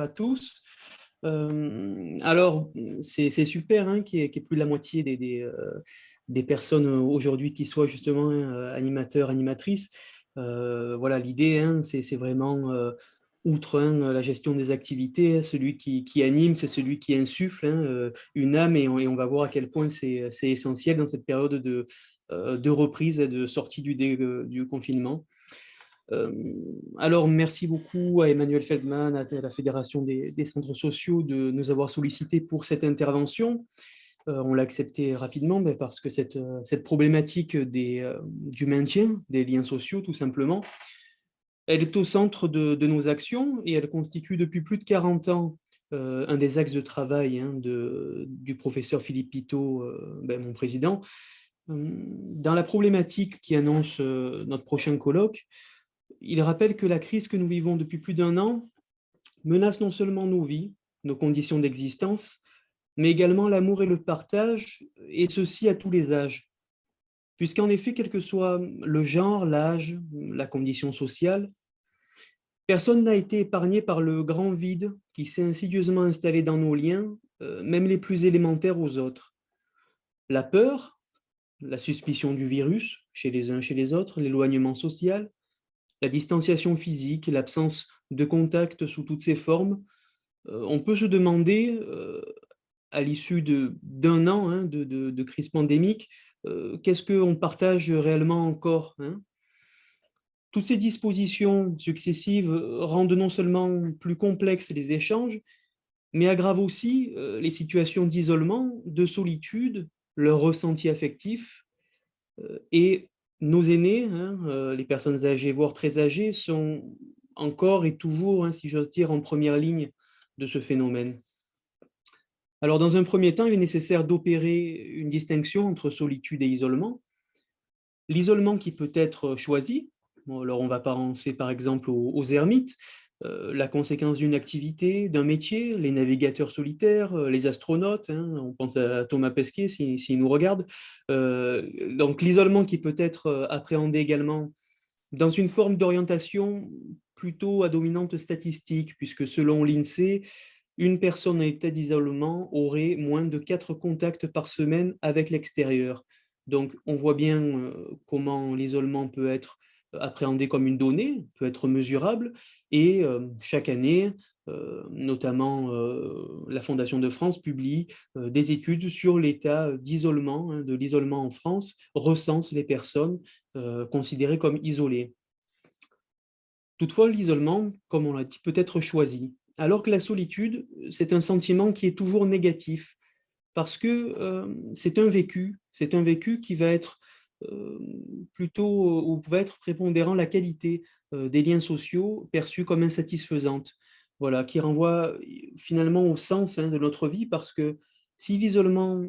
à tous. Alors, c'est super hein, qu'il y ait plus de la moitié des personnes aujourd'hui qui soient justement animateurs, animatrices. Voilà, l'idée, hein, c'est vraiment, outre hein, la gestion des activités, hein, celui qui anime, c'est celui qui insuffle hein, une âme et on va voir à quel point c'est essentiel dans cette période de reprise et de sortie du confinement. Euh, alors, merci beaucoup à Emmanuel Feldman, à la Fédération des centres sociaux de nous avoir sollicité pour cette intervention. On l'a accepté rapidement parce que cette problématique du maintien des liens sociaux, tout simplement, elle est au centre de nos actions et elle constitue depuis plus de 40 ans un des axes de travail hein, du professeur Philippe Pitot, mon président. Dans la problématique qui annonce notre prochain colloque, il rappelle que la crise que nous vivons depuis plus d'un an menace non seulement nos vies, nos conditions d'existence, mais également l'amour et le partage, et ceci à tous les âges. Puisqu'en effet, quel que soit le genre, l'âge, la condition sociale, personne n'a été épargné par le grand vide qui s'est insidieusement installé dans nos liens, même les plus élémentaires aux autres. La peur, la suspicion du virus chez les uns, chez les autres, l'éloignement social, la distanciation physique, l'absence de contact sous toutes ses formes, on peut se demander, à l'issue d'un an hein, de crise pandémique, qu'est-ce qu'on partage réellement encore hein. Toutes ces dispositions successives rendent non seulement plus complexes les échanges, mais aggravent aussi les situations d'isolement, de solitude, leurs ressentis affectifs, et nos aînés, hein, les personnes âgées, voire très âgées, sont encore et toujours, hein, si j'ose dire, en première ligne de ce phénomène. Alors, dans un premier temps, il est nécessaire d'opérer une distinction entre solitude et isolement. L'isolement qui peut être choisi, bon, alors on va penser par exemple aux ermites, la conséquence d'une activité, d'un métier, les navigateurs solitaires, les astronautes, hein, on pense à Thomas Pesquet s'il nous regarde. Donc l'isolement qui peut être appréhendé également dans une forme d'orientation plutôt à dominante statistique, puisque selon l'INSEE, une personne en état d'isolement aurait moins de 4 contacts par semaine avec l'extérieur. Donc, on voit bien comment l'isolement peut être appréhendé comme une donnée, peut être mesurable, et chaque année, notamment la Fondation de France publie des études sur l'état d'isolement, hein, de l'isolement en France, recense les personnes considérées comme isolées. Toutefois, l'isolement, comme on l'a dit, peut être choisi, alors que la solitude, c'est un sentiment qui est toujours négatif, parce que c'est un vécu qui va être euh, plutôt, ou va être prépondérant la qualité des liens sociaux perçus comme insatisfaisante, voilà, qui renvoie finalement au sens hein, de notre vie, parce que si l'isolement,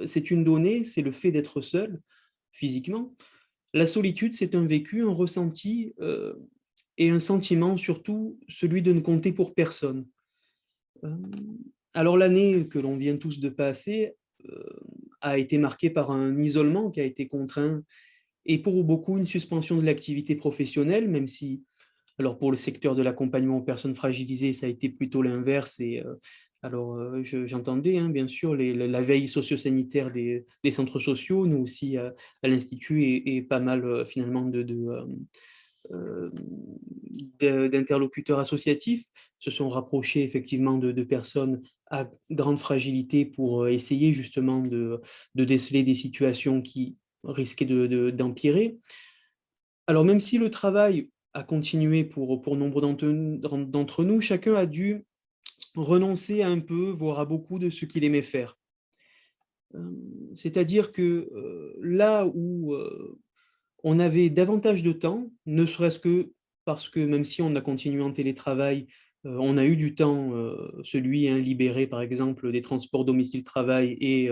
c'est une donnée, c'est le fait d'être seul physiquement, la solitude, c'est un vécu, un ressenti et un sentiment, surtout celui de ne compter pour personne. Euh, alors l'année que l'on vient tous de passer a été marquée par un isolement qui a été contraint et pour beaucoup une suspension de l'activité professionnelle, même si, alors pour le secteur de l'accompagnement aux personnes fragilisées, ça a été plutôt l'inverse. Et j'entendais hein, bien sûr la veille socio-sanitaire des centres sociaux, nous aussi à l'Institut, et pas mal finalement euh, d'interlocuteurs associatifs se sont rapprochés effectivement de personnes à grande fragilité pour essayer justement de déceler des situations qui risquaient d'empirer. Alors même si le travail a continué pour nombre d'entre nous, chacun a dû renoncer à un peu, voire à beaucoup de ce qu'il aimait faire. C'est-à-dire que là où on avait davantage de temps, ne serait-ce que parce que même si on a continué en télétravail, on a eu du temps, celui hein, libéré par exemple des transports domicile-travail et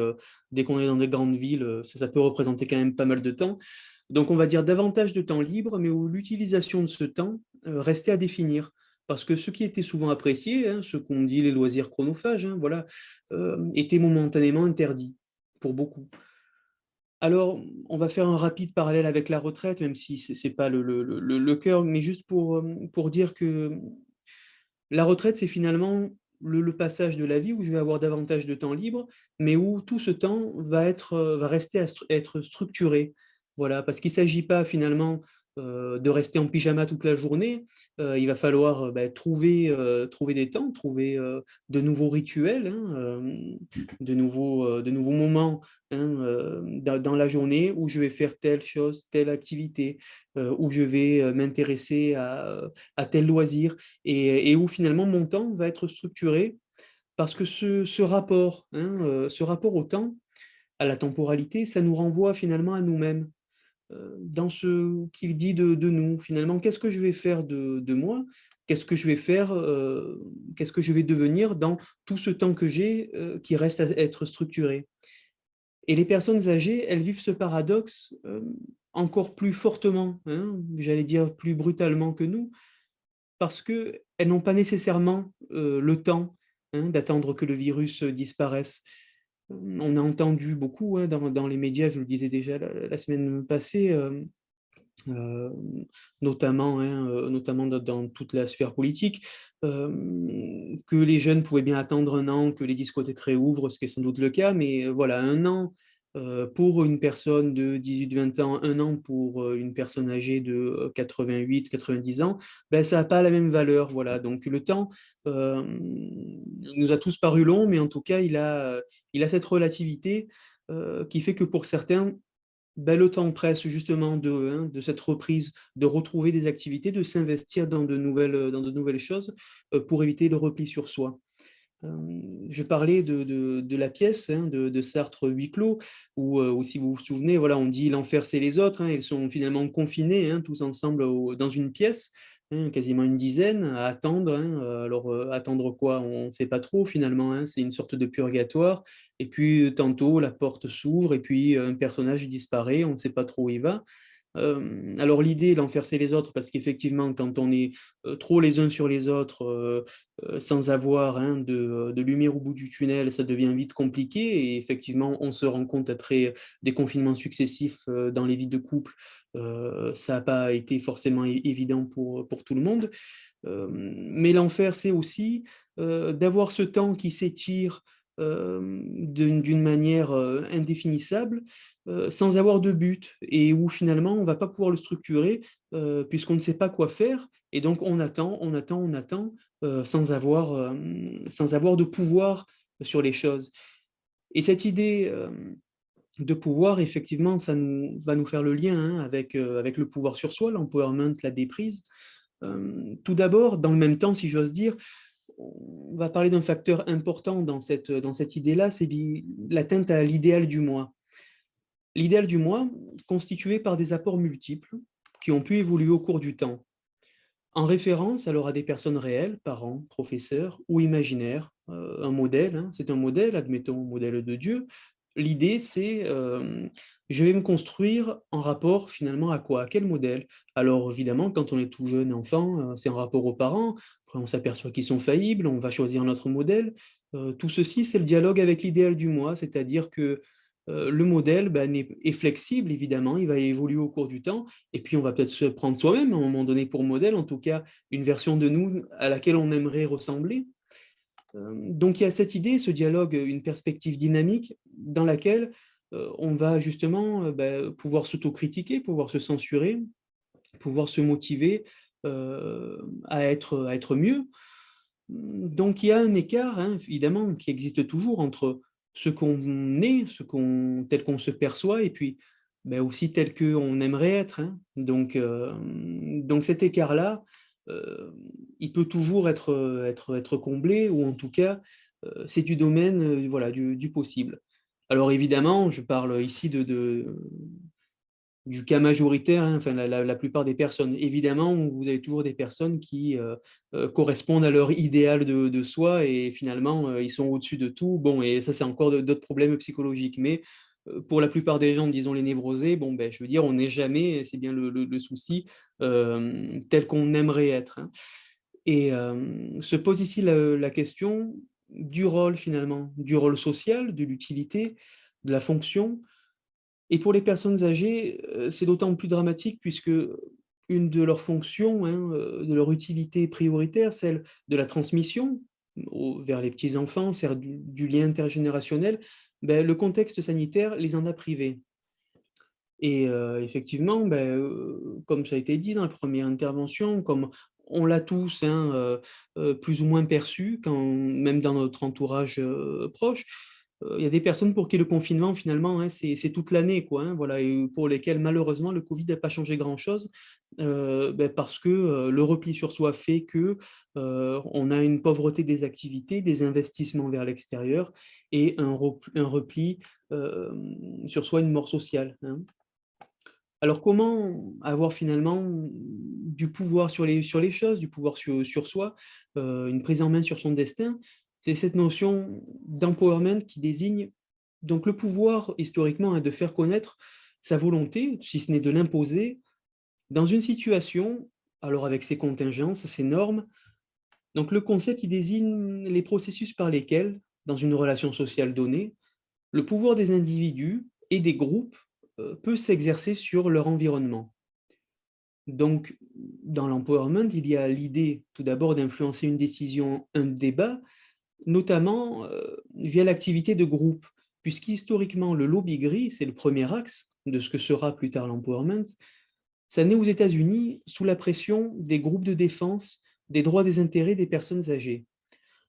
dès qu'on est dans des grandes villes, ça peut représenter quand même pas mal de temps. Donc on va dire davantage de temps libre, mais où l'utilisation de ce temps restait à définir. Parce que ce qui était souvent apprécié, hein, ce qu'on dit les loisirs chronophages, hein, voilà, était momentanément interdit pour beaucoup. Alors, on va faire un rapide parallèle avec la retraite, même si ce n'est pas le cœur, mais juste pour dire que La retraite, c'est finalement le passage de la vie où je vais avoir davantage de temps libre, mais où tout ce temps va rester être structuré. Voilà, parce qu'il ne s'agit pas finalement de rester en pyjama toute la journée. Il va falloir trouver des temps, trouver de nouveaux rituels, hein, de nouveaux moments, hein, dans la journée où je vais faire telle chose, telle activité, où je vais m'intéresser à tel loisir et où finalement mon temps va être structuré parce que ce rapport, hein, ce rapport au temps, à la temporalité, ça nous renvoie finalement à nous-mêmes, dans ce qu'il dit de nous. Finalement, qu'est-ce que je vais faire de moi? Qu'est-ce que je vais faire? Qu'est-ce que je vais devenir dans tout ce temps que j'ai qui reste à être structuré? Et les personnes âgées, elles vivent ce paradoxe encore plus fortement, hein, j'allais dire plus brutalement que nous, parce qu'elles n'ont pas nécessairement le temps, hein, d'attendre que le virus disparaisse. On a entendu beaucoup, hein, dans les médias, je le disais déjà la semaine passée, euh, notamment, hein, notamment dans toute la sphère politique, que les jeunes pouvaient bien attendre un an que les discothèques réouvrent, ce qui est sans doute le cas, mais voilà, un an pour une personne de 18-20 ans, un an pour une personne âgée de 88-90 ans, ben, ça n'a pas la même valeur. Voilà. Donc le temps nous a tous paru long, mais en tout cas, il a cette relativité qui fait que pour certains, ben, le temps presse justement de cette reprise, de retrouver des activités, de s'investir dans de nouvelles choses pour éviter le repli sur soi. Je parlais de la pièce, hein, de Sartre huis clos, où, si vous vous souvenez, voilà, on dit l'enfer c'est les autres, hein, ils sont finalement confinés, hein, tous ensemble dans une pièce, hein, quasiment une dizaine, à attendre. Hein, alors, attendre quoi? On ne sait pas trop finalement, hein, c'est une sorte de purgatoire. Et puis, tantôt, la porte s'ouvre et puis un personnage disparaît, on ne sait pas trop où il va. Alors l'idée, l'enfer c'est les autres, parce qu'effectivement, quand on est trop les uns sur les autres, sans avoir, hein, de lumière au bout du tunnel, ça devient vite compliqué. Et effectivement, on se rend compte après des confinements successifs dans les vies de couple, ça n'a pas été forcément évident pour tout le monde. Mais l'enfer, c'est aussi d'avoir ce temps qui s'étire d'une manière indéfinissable, sans avoir de but, et où finalement on ne va pas pouvoir le structurer puisqu'on ne sait pas quoi faire, et donc on attend, on attend, on attend, sans avoir de pouvoir sur les choses. Et cette idée de pouvoir, effectivement, va nous faire le lien, hein, avec le pouvoir sur soi, l'empowerment, la déprise. Tout d'abord, dans le même temps, si j'ose dire, on va parler d'un facteur important dans cette idée-là, c'est l'atteinte à l'idéal du moi. L'idéal du moi, constitué par des apports multiples qui ont pu évoluer au cours du temps, en référence alors à des personnes réelles, parents, professeurs ou imaginaires, un modèle, hein, c'est un modèle, admettons, un modèle de Dieu. L'idée, c'est je vais me construire en rapport finalement à quoi? À quel modèle? Alors évidemment, quand on est tout jeune enfant, c'est en rapport aux parents, après on s'aperçoit qu'ils sont faillibles, on va choisir notre modèle. Tout ceci, c'est le dialogue avec l'idéal du moi, c'est-à-dire que le modèle ben, est flexible, évidemment, il va évoluer au cours du temps, et puis on va peut-être se prendre soi-même à un moment donné pour modèle, en tout cas une version de nous à laquelle on aimerait ressembler. Donc il y a cette idée, ce dialogue, une perspective dynamique dans laquelle on va justement ben, pouvoir s'autocritiquer, pouvoir se censurer, pouvoir se motiver à être mieux. Donc il y a un écart, hein, évidemment, qui existe toujours entre ce qu'on est, tel qu'on se perçoit, et puis ben, aussi tel qu'on aimerait être. Hein. Donc cet écart-là, euh, il peut toujours être comblé, ou en tout cas, c'est du domaine voilà, du possible. Alors évidemment, je parle ici du cas majoritaire, hein, enfin la plupart des personnes. Évidemment, vous avez toujours des personnes qui correspondent à leur idéal de soi, et finalement, ils sont au-dessus de tout. Bon, et ça, c'est encore d'autres problèmes psychologiques. Mais pour la plupart des gens, disons les névrosés, bon, ben, je veux dire, on n'est jamais, c'est bien le souci, tel qu'on aimerait être. Hein. Et se pose ici la question du rôle, finalement, du rôle social, de l'utilité, de la fonction. Et pour les personnes âgées, c'est d'autant plus dramatique puisque une de leurs fonctions, hein, de leur utilité prioritaire, celle de la transmission vers les petits-enfants, celle du lien intergénérationnel, ben, le contexte sanitaire les en a privés. Et effectivement, ben, comme ça a été dit dans la première intervention, comme on l'a tous, hein, plus ou moins perçu, quand même dans notre entourage proche, il y a des personnes pour qui le confinement, finalement, hein, c'est toute l'année, quoi, hein, voilà, et pour lesquelles, malheureusement, le Covid n'a pas changé grand-chose, ben, parce que le repli sur soi fait que on a une pauvreté des activités, des investissements vers l'extérieur et un repli sur soi, une mort sociale, hein. Alors comment avoir finalement du pouvoir sur les choses, du pouvoir sur soi, une prise en main sur son destin? C'est cette notion d'empowerment qui désigne donc le pouvoir historiquement, hein, de faire connaître sa volonté, si ce n'est de l'imposer, dans une situation, alors avec ses contingences, ses normes. Donc le concept qui désigne les processus par lesquels, dans une relation sociale donnée, le pouvoir des individus et des groupes peut s'exercer sur leur environnement. Donc, dans l'empowerment, il y a l'idée, tout d'abord, d'influencer une décision, un débat, notamment via l'activité de groupe, puisqu'historiquement, le lobby gris, c'est le premier axe de ce que sera plus tard l'empowerment, ça naît aux États-Unis sous la pression des groupes de défense des droits des intérêts des personnes âgées.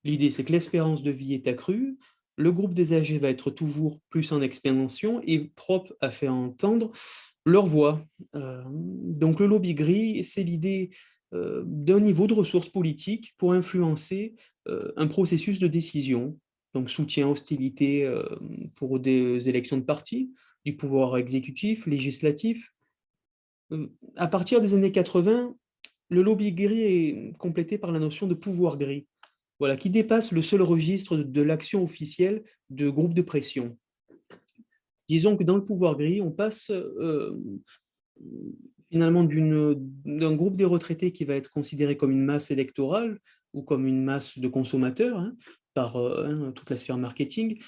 L'idée, c'est que l'espérance de vie est accrue, le groupe des âgés va être toujours plus en expansion et propre à faire entendre leur voix. Donc le lobby gris, c'est l'idée d'un niveau de ressources politiques pour influencer un processus de décision, donc soutien, hostilité pour des élections de partis, du pouvoir exécutif, législatif. À partir des années 80, le lobby gris est complété par la notion de pouvoir gris, voilà, qui dépasse le seul registre de l'action officielle de groupes de pression. Disons que dans le pouvoir gris, on passe finalement d'un groupe des retraités qui va être considéré comme une masse électorale ou comme une masse de consommateurs, hein, par toute la sphère marketing,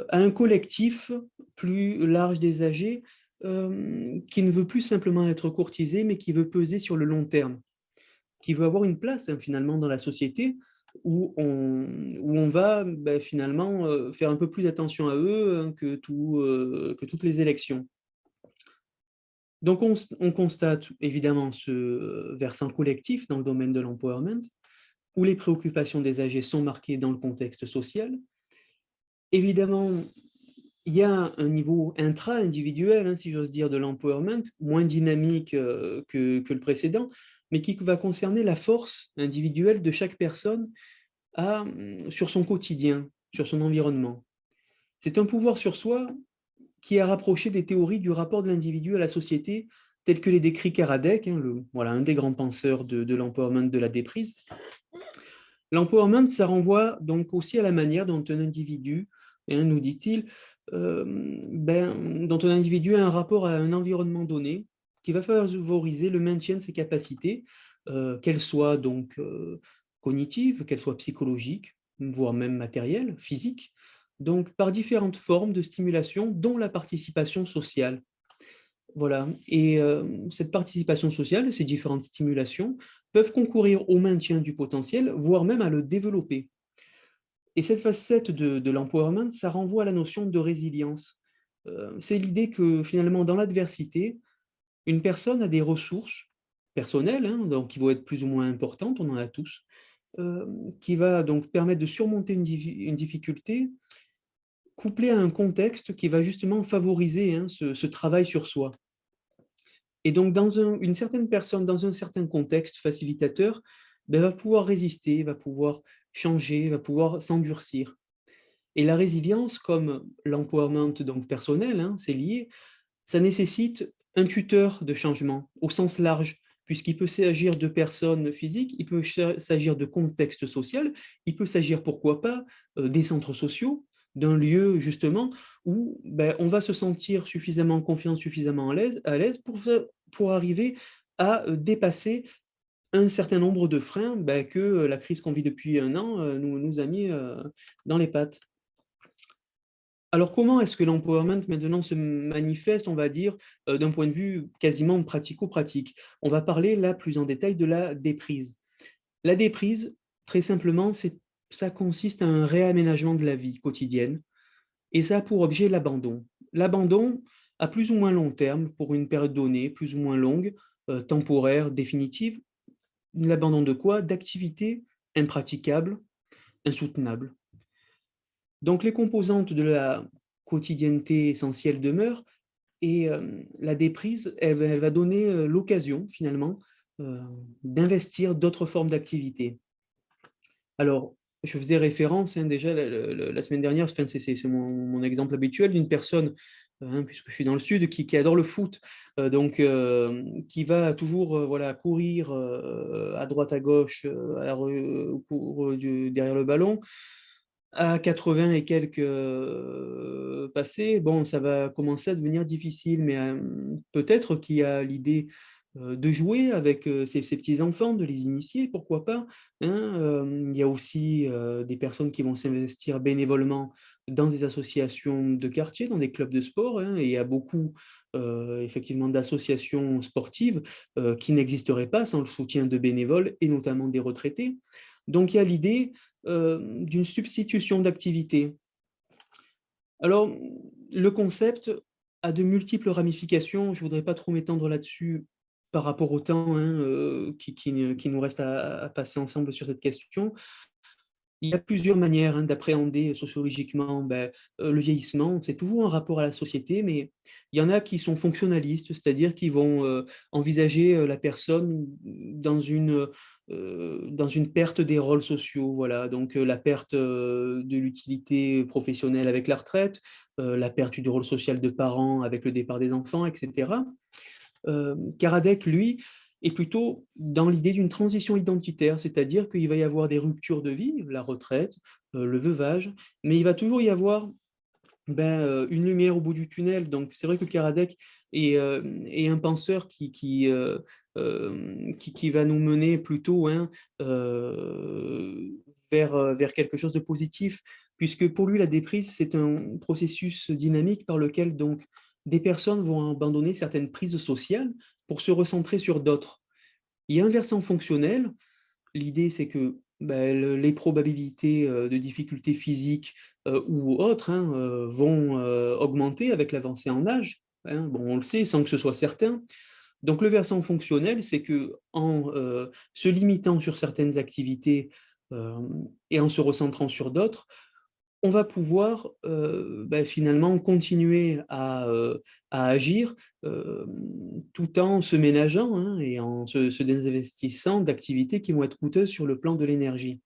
à un collectif plus large des âgés qui ne veut plus simplement être courtisé, mais qui veut peser sur le long terme, qui veut avoir une place, hein, finalement dans la société où on va ben, finalement faire un peu plus attention à eux, hein, que toutes les élections. Donc on constate évidemment ce versant collectif dans le domaine de l'empowerment, où les préoccupations des âgés sont marquées dans le contexte social. Évidemment, il y a un niveau intra-individuel, hein, si j'ose dire, de l'empowerment, moins dynamique que le précédent, mais qui va concerner la force individuelle de chaque personne sur son quotidien, sur son environnement. C'est un pouvoir sur soi qui est rapproché des théories du rapport de l'individu à la société, tel que les décrit Karadec, hein, voilà, un des grands penseurs de l'empowerment de la déprise. L'empowerment, ça renvoie donc aussi à la manière dont un individu, hein, nous dit-il, dont un individu a un rapport à un environnement donné qui va favoriser le maintien de ses capacités, qu'elles soient donc cognitives, qu'elles soient psychologiques, voire même matérielles, physiques, donc par différentes formes de stimulation, dont la participation sociale. Voilà, et cette participation sociale, ces différentes stimulations, peuvent concourir au maintien du potentiel, voire même à le développer. Et cette facette de l'empowerment, ça renvoie à la notion de résilience. C'est l'idée que finalement, dans l'adversité, une personne a des ressources personnelles, hein, donc qui vont être plus ou moins importantes, on en a tous, qui va donc permettre de surmonter une difficulté, couplée à un contexte qui va justement favoriser, hein, ce travail sur soi. Et donc, une certaine personne, dans un certain contexte facilitateur, ben, va pouvoir résister, va pouvoir changer, va pouvoir s'endurcir. Et la résilience, comme l'empowerment donc personnel, hein, c'est lié, ça nécessite un tuteur de changement au sens large, puisqu'il peut s'agir de personnes physiques, il peut s'agir de contexte social, il peut s'agir, pourquoi pas, des centres sociaux, d'un lieu justement où ben, on va se sentir suffisamment confiant, suffisamment à l'aise pour arriver à dépasser un certain nombre de freins ben, que la crise qu'on vit depuis un an nous a mis dans les pattes. Alors, comment est-ce que l'empowerment maintenant se manifeste, on va dire, d'un point de vue quasiment pratico-pratique? On va parler là plus en détail de la déprise. La déprise, très simplement, ça consiste à un réaménagement de la vie quotidienne et ça a pour objet l'abandon. L'abandon à plus ou moins long terme, pour une période donnée, plus ou moins longue, temporaire, définitive. L'abandon de quoi? D'activités impraticables, insoutenables. Donc les composantes de la quotidienneté essentielle demeurent et la déprise, elle va donner, l'occasion finalement, heu, d'investir d'autres formes d'activités. Alors, je faisais référence, hein, déjà la semaine dernière, enfin c'est mon exemple habituel d'une personne, hein, puisque je suis dans le sud, qui adore le foot, donc qui va toujours, voilà, courir, à droite, à gauche, à re pour, derrière le ballon. À 80 et quelques, passés, bon, ça va commencer à devenir difficile, mais peut-être qu'il y a l'idée, de jouer avec, ses petits-enfants, de les initier, pourquoi pas, hein? Il y a aussi, des personnes qui vont s'investir bénévolement dans des associations de quartier, dans des clubs de sport, hein, et il y a beaucoup, effectivement d'associations sportives, qui n'existeraient pas sans le soutien de bénévoles et notamment des retraités. Donc il y a l'idée, d'une substitution d'activité. Alors, le concept a de multiples ramifications, je ne voudrais pas trop m'étendre là-dessus par rapport au temps, hein, qui nous reste à passer ensemble sur cette question. Il y a plusieurs manières, hein, d'appréhender sociologiquement, le vieillissement. C'est toujours un rapport à la société, mais il y en a qui sont fonctionnalistes, c'est-à-dire qui vont, envisager, la personne dans une perte des rôles sociaux, voilà. Donc, la perte, de l'utilité professionnelle avec la retraite, la perte du rôle social de parent avec le départ des enfants et cetera. Karadec, lui, est plutôt dans l'idée d'une transition identitaire, c'est-à-dire qu'il va y avoir des ruptures de vie, la retraite, le veuvage, mais il va toujours y avoir, une lumière au bout du tunnel. Donc c'est vrai que Karadec est un penseur qui va nous mener plutôt, hein, vers quelque chose de positif, puisque pour lui, la déprise, c'est un processus dynamique par lequel donc des personnes vont abandonner certaines prises sociales pour se recentrer sur d'autres. Il y a un versant fonctionnel. L'idée, c'est que, les probabilités, de difficultés physiques, ou autres, hein, vont, augmenter avec l'avancée en âge, hein. Bon, on le sait sans que ce soit certain. Donc le versant fonctionnel, c'est qu'en, se limitant sur certaines activités, et en se recentrant sur d'autres, on va pouvoir, finalement continuer à agir, tout en se ménageant, hein, et en se désinvestissant d'activités qui vont être coûteuses sur le plan de l'énergie.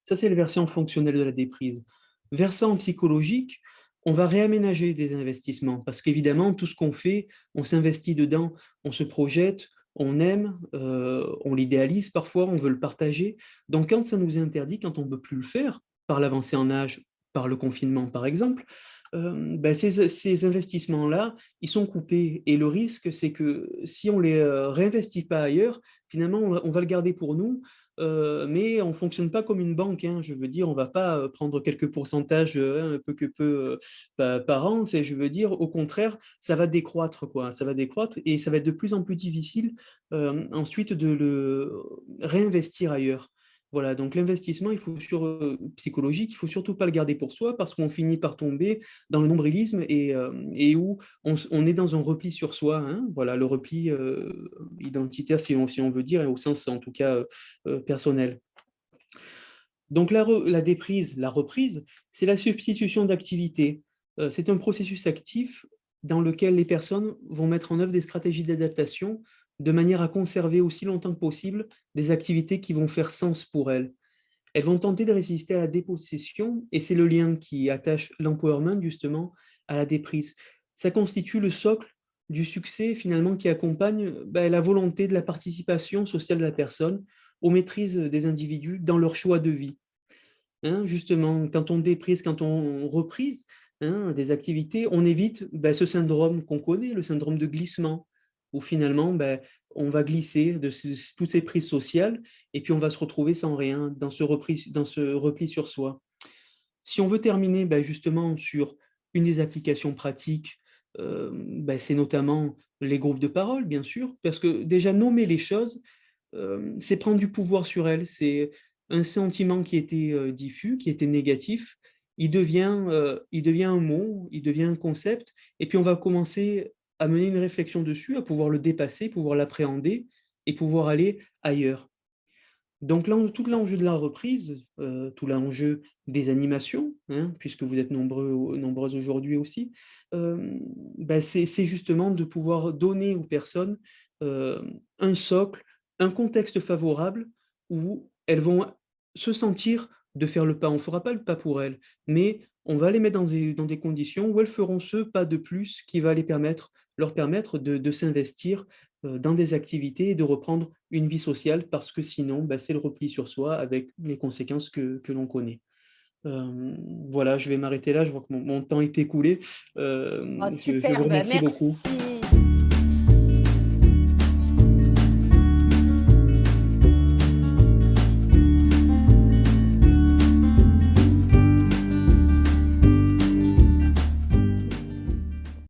Ça, c'est le versant fonctionnel de la déprise. Versant psychologique, on va réaménager des investissements parce qu'évidemment, tout ce qu'on fait, on s'investit dedans, on se projette, on aime, on l'idéalise parfois, on veut le partager. Donc quand ça nous est interdit, quand on ne peut plus le faire, par l'avancée en âge, par le confinement par exemple, ces investissements-là, ils sont coupés et le risque, c'est que si on ne les, réinvestit pas ailleurs, finalement on va le garder pour nous. Mais on ne fonctionne pas comme une banque, hein. Je veux dire, on ne va pas, prendre quelques pourcentages, un peu que peu, par an. C'est je veux dire, au contraire, ça va décroître, quoi. Ça va décroître et ça va être de plus en plus difficile, ensuite de le réinvestir ailleurs. Voilà, donc l'investissement, psychologique, il faut surtout pas le garder pour soi parce qu'on finit par tomber dans le nombrilisme et où on est dans un repli sur soi, hein. Voilà, le repli, identitaire si on veut dire, et au sens en tout cas, personnel. Donc la déprise, la reprise, c'est la substitution d'activités. C'est un processus actif dans lequel les personnes vont mettre en œuvre des stratégies d'adaptation de manière à conserver aussi longtemps que possible des activités qui vont faire sens pour elles. Elles vont tenter de résister à la dépossession et c'est le lien qui attache l'empowerment justement à la déprise. Ça constitue le socle du succès finalement qui accompagne, la volonté de la participation sociale de la personne aux maîtrises des individus dans leur choix de vie. Hein, justement, quand on déprise, quand on reprise, hein, des activités, on évite, ce syndrome qu'on connaît, le syndrome de glissement, où finalement, on va glisser toutes ces prises sociales et puis on va se retrouver sans rien dans ce repli sur soi. Si on veut terminer, justement sur une des applications pratiques, c'est notamment les groupes de parole, bien sûr, parce que déjà nommer les choses, c'est prendre du pouvoir sur elles. C'est un sentiment qui était, diffus, qui était négatif, il devient un mot, il devient un concept et puis on va commencer à mener une réflexion dessus, à pouvoir le dépasser, pouvoir l'appréhender et pouvoir aller ailleurs. Donc tout l'enjeu de la reprise, tout l'enjeu des animations, hein, puisque vous êtes nombreuses aujourd'hui aussi, hem, c'est justement de pouvoir donner aux personnes, un socle, un contexte favorable où elles vont se sentir de faire le pas. On ne fera pas le pas pour elles, mais on va les mettre dans des conditions où elles feront ce pas de plus qui va leur permettre de s'investir, dans des activités et de reprendre une vie sociale parce que sinon, c'est le repli sur soi avec les conséquences que l'on connaît. Voilà, je vais m'arrêter là, je vois que mon temps est écoulé. Oh Je vous super, bah remercie beaucoup. merci.